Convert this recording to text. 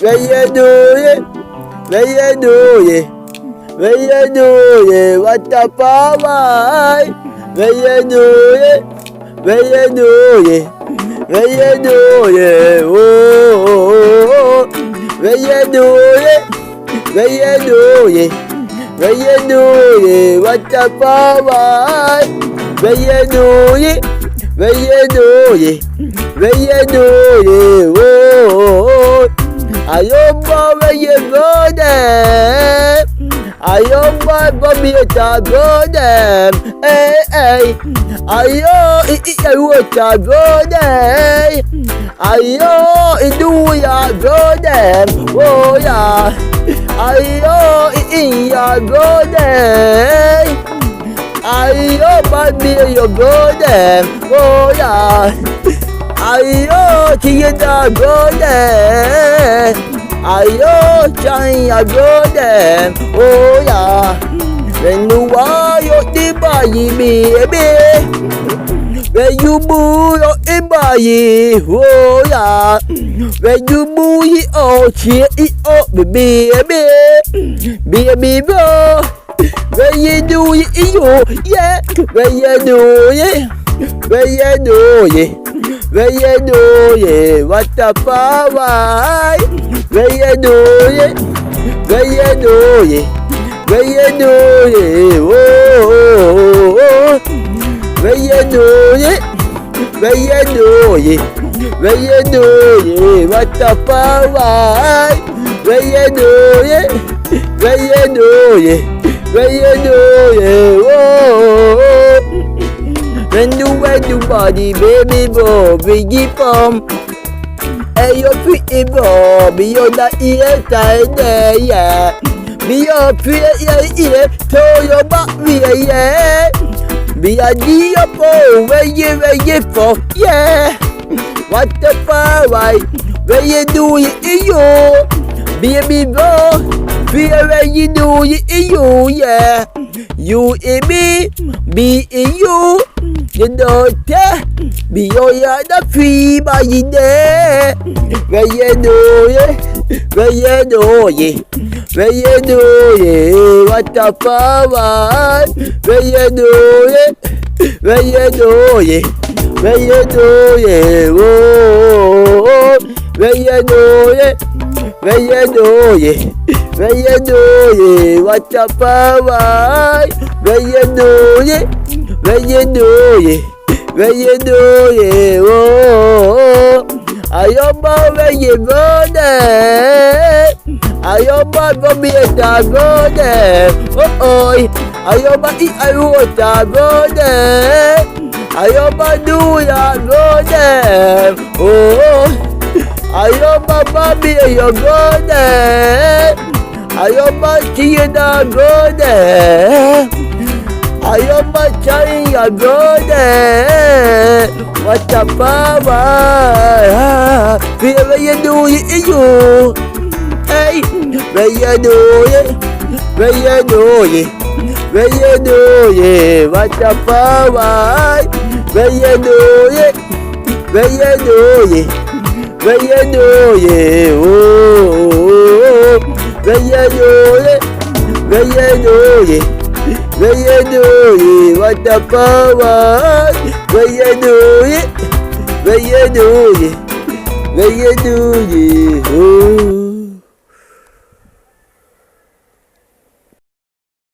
What you do it? What you do it? What you do it? What the power? What you do it? What you do it? What you do it? Oh, what you do it? What you do it? What you do it? What the power? What you do it? What you do it? What you do it? Oh, I don't know where you go there. I don't know me to go there. Hey, I don't go there. I do ya go there. Oh yeah, I go there. I be you go there. Oh yeah. Chiyada go there. Chanya go there. Oh yeah. When you are your baby, baby. When you move your body, oh yeah. When you move it, oh cheer it up, baby, baby, bro. When you do it, yeah. When you do it, when you do it. Where you do it? What the power? Where you do it? Where you do it? Where you do it? Oh, where you do it? Where you do it? Where you do it? What the power? Where you do it? Where you do it? Where you do it? Oh. When you wear your body, baby boy, biggie pump. Hey, your pretty boy, be your that ear tight there, yeah. Be your pretty ear, throw your back here, yeah. Be a dear boy, where you for, yeah. What the power, where you do it, you, baby boy. Fear when you do it, you, yeah. You and me, be in you. You daughter, be your other free by you there. Where you do it, where you do it, where you do it, what the power. Where you do it, where you do it, where you do it, oh, where you do it, where you do it. Where you do it? What the power? Where you do it? Where you do it? Where you do it? Oh, I am where you go there. I am for me to go there. Oh, I am I want to go there. I am do ya go there. Oh, I am baby you go there. I am a Chiyada go there. I am a Chanya go there. What the power? Where you do it, you? Hey, where you do it? Where you do it? Where you do it? What the power? Where you do it? Where you do it? Where you do it? Oh. Where you do it? Where you do it? Where you do it? What the power? Where you do it? Where you do it? Where you do it?